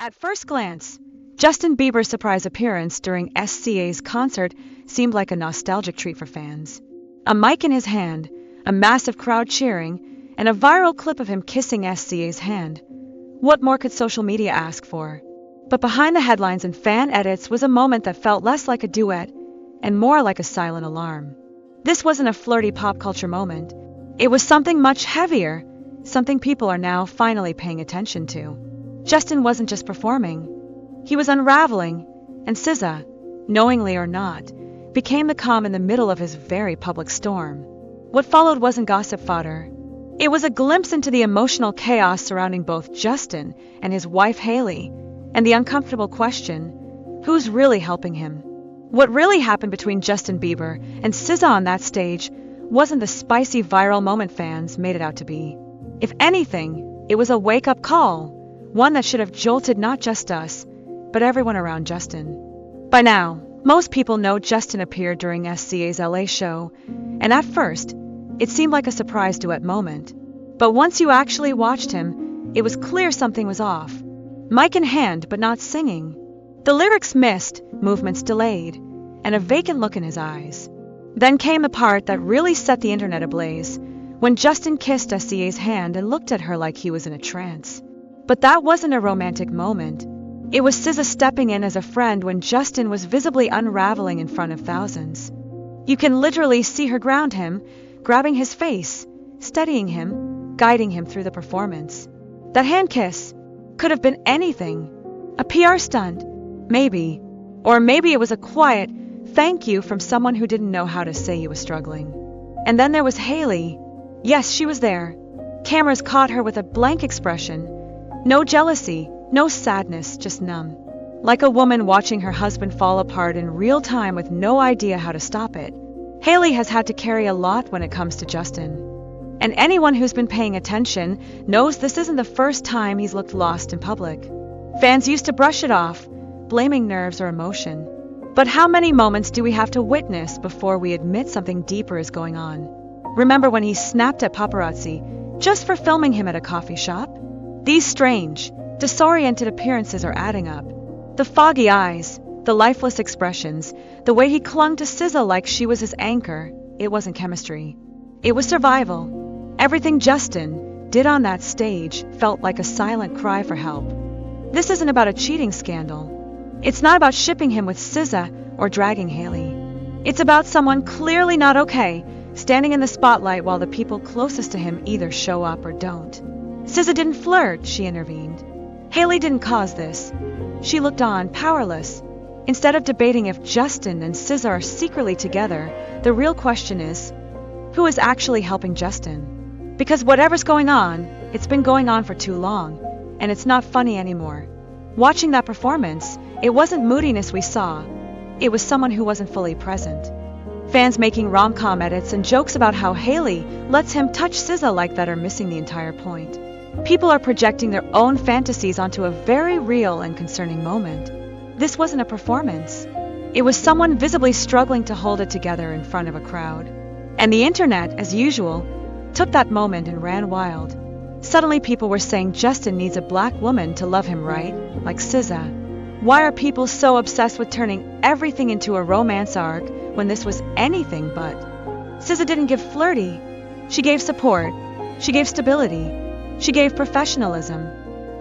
At first glance, Justin Bieber's surprise appearance during SZA's concert seemed like a nostalgic treat for fans. A mic in his hand, a massive crowd cheering, and a viral clip of him kissing SZA's hand. What more could social media ask for? But behind the headlines and fan edits was a moment that felt less like a duet and more like a silent alarm. This wasn't a flirty pop culture moment. It was something much heavier, something people are now finally paying attention to. Justin wasn't just performing. He was unraveling, and SZA, knowingly or not, became the calm in the middle of his very public storm. What followed wasn't gossip fodder. It was a glimpse into the emotional chaos surrounding both Justin and his wife Hailey, and the uncomfortable question, who's really helping him? What really happened between Justin Bieber and SZA on that stage wasn't the spicy viral moment fans made it out to be. If anything, it was a wake-up call, one that should have jolted not just us, but everyone around Justin. By now, most people know Justin appeared during SZA's LA show, and at first, it seemed like a surprise duet moment. But once you actually watched him, it was clear something was off. Mic in hand, but not singing. The lyrics missed, movements delayed, and a vacant look in his eyes. Then came the part that really set the internet ablaze, when Justin kissed SZA's hand and looked at her like he was in a trance. But that wasn't a romantic moment. It was SZA stepping in as a friend when Justin was visibly unraveling in front of thousands. You can literally see her ground him, grabbing his face, steadying him, guiding him through the performance. That hand kiss could have been anything. A PR stunt, maybe. Or maybe it was a quiet thank you from someone who didn't know how to say he was struggling. And then there was Hailey. Yes, she was there. Cameras caught her with a blank expression. No jealousy, no sadness, just numb. Like a woman watching her husband fall apart in real time with no idea how to stop it. Hailey has had to carry a lot when it comes to Justin. And anyone who's been paying attention knows this isn't the first time he's looked lost in public. Fans used to brush it off, blaming nerves or emotion. But how many moments do we have to witness before we admit something deeper is going on? Remember when he snapped at paparazzi just for filming him at a coffee shop? These strange, disoriented appearances are adding up. The foggy eyes, the lifeless expressions, the way he clung to SZA like she was his anchor, it wasn't chemistry. It was survival. Everything Justin did on that stage felt like a silent cry for help. This isn't about a cheating scandal. It's not about shipping him with SZA or dragging Hailey. It's about someone clearly not okay, standing in the spotlight while the people closest to him either show up or don't. SZA didn't flirt, she intervened. Hailey didn't cause this. She looked on, powerless. Instead of debating if Justin and SZA are secretly together, the real question is, who is actually helping Justin? Because whatever's going on, it's been going on for too long, and it's not funny anymore. Watching that performance, it wasn't moodiness we saw. It was someone who wasn't fully present. Fans making rom-com edits and jokes about how Hailey lets him touch SZA like that are missing the entire point. People are projecting their own fantasies onto a very real and concerning moment. This wasn't a performance. It was someone visibly struggling to hold it together in front of a crowd. And the internet, as usual, took that moment and ran wild. Suddenly people were saying Justin needs a black woman to love him right, like SZA. Why are people so obsessed with turning everything into a romance arc when this was anything but? SZA didn't give flirty. She gave support. She gave stability. She gave professionalism.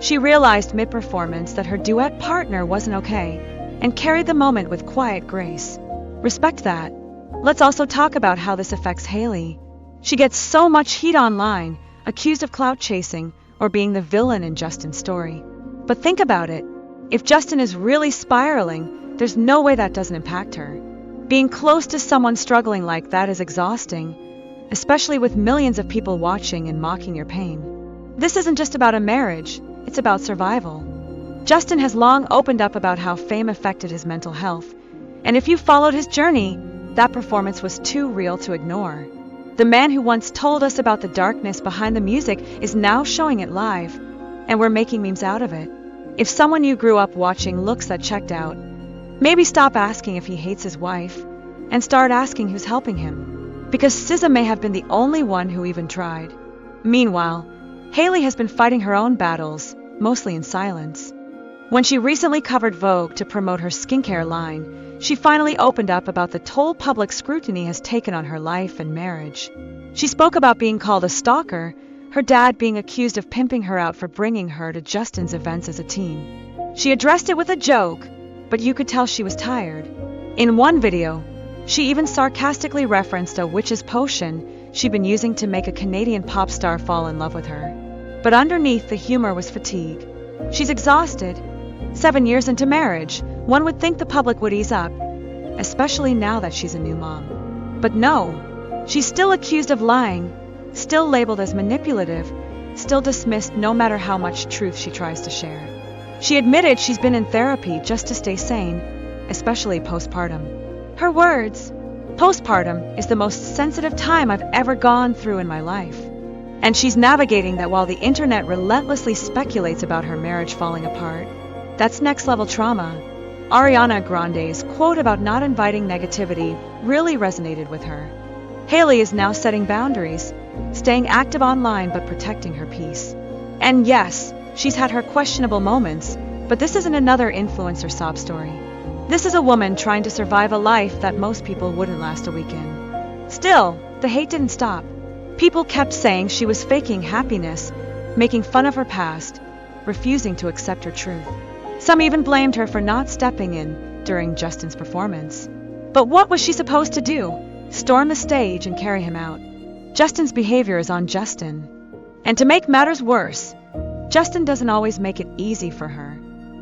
She realized mid-performance that her duet partner wasn't okay and carried the moment with quiet grace. Respect that. Let's also talk about how this affects Hailey. She gets so much heat online, accused of clout chasing or being the villain in Justin's story. But think about it. If Justin is really spiraling, there's no way that doesn't impact her. Being close to someone struggling like that is exhausting, especially with millions of people watching and mocking your pain. This isn't just about a marriage, it's about survival. Justin has long opened up about how fame affected his mental health, and if you followed his journey, that performance was too real to ignore. The man who once told us about the darkness behind the music is now showing it live, and we're making memes out of it. If someone you grew up watching looks that checked out, maybe stop asking if he hates his wife, and start asking who's helping him. Because SZA may have been the only one who even tried. Meanwhile, Hailey has been fighting her own battles, mostly in silence. When she recently covered Vogue to promote her skincare line, she finally opened up about the toll public scrutiny has taken on her life and marriage. She spoke about being called a stalker, her dad being accused of pimping her out for bringing her to Justin's events as a teen. She addressed it with a joke, but you could tell she was tired. In one video, she even sarcastically referenced a witch's potion she'd been using to make a Canadian pop star fall in love with her. But underneath the humor was fatigue. She's exhausted. 7 years into marriage, one would think the public would ease up, especially now that she's a new mom. But no, she's still accused of lying, still labeled as manipulative, still dismissed no matter how much truth she tries to share. She admitted she's been in therapy just to stay sane, especially postpartum. Her words, "Postpartum is the most sensitive time I've ever gone through in my life." And she's navigating that while the internet relentlessly speculates about her marriage falling apart. That's next-level trauma. Ariana Grande's quote about not inviting negativity really resonated with her. Hailey is now setting boundaries, staying active online but protecting her peace. And yes, she's had her questionable moments, but this isn't another influencer sob story. This is a woman trying to survive a life that most people wouldn't last a week in. Still, the hate didn't stop. People kept saying she was faking happiness, making fun of her past, refusing to accept her truth. Some even blamed her for not stepping in during Justin's performance. But what was she supposed to do? Storm the stage and carry him out? Justin's behavior is on Justin. And to make matters worse, Justin doesn't always make it easy for her.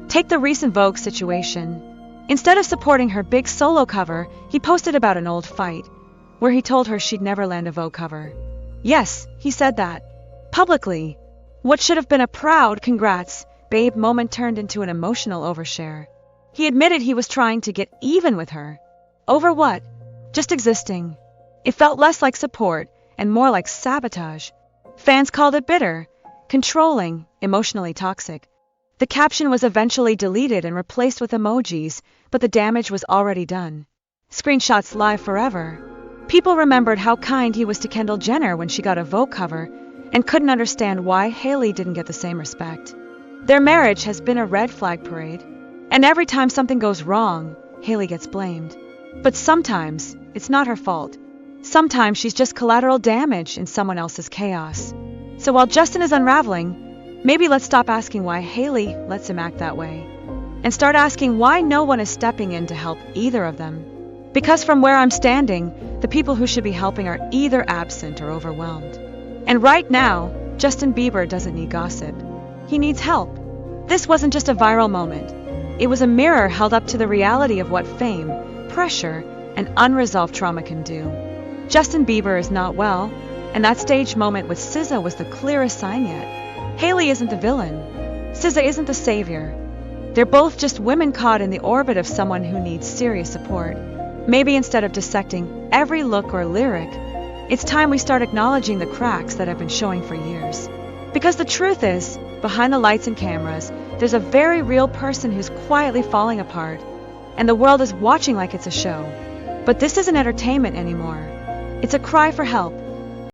Take the recent Vogue situation. Instead of supporting her big solo cover, he posted about an old fight, where he told her she'd never land a Vogue cover. Yes, he said that. Publicly. What should have been a proud congrats, babe moment turned into an emotional overshare. He admitted he was trying to get even with her. Over what? Just existing. It felt less like support and more like sabotage. Fans called it bitter, controlling, emotionally toxic. The caption was eventually deleted and replaced with emojis, but the damage was already done. Screenshots live forever. People remembered how kind he was to Kendall Jenner when she got a Vogue cover and couldn't understand why Hailey didn't get the same respect. Their marriage has been a red flag parade, and every time something goes wrong, Hailey gets blamed. But sometimes, it's not her fault. Sometimes she's just collateral damage in someone else's chaos. So while Justin is unraveling, maybe let's stop asking why Hailey lets him act that way, and start asking why no one is stepping in to help either of them. Because from where I'm standing, the people who should be helping are either absent or overwhelmed. And right now, Justin Bieber doesn't need gossip. He needs help. This wasn't just a viral moment. It was a mirror held up to the reality of what fame, pressure, and unresolved trauma can do. Justin Bieber is not well, and that stage moment with SZA was the clearest sign yet. Hailey isn't the villain. SZA isn't the savior. They're both just women caught in the orbit of someone who needs serious support. Maybe instead of dissecting every look or lyric, it's time we start acknowledging the cracks that have been showing for years. Because the truth is, behind the lights and cameras, there's a very real person who's quietly falling apart, and the world is watching like it's a show. But this isn't entertainment anymore. It's a cry for help.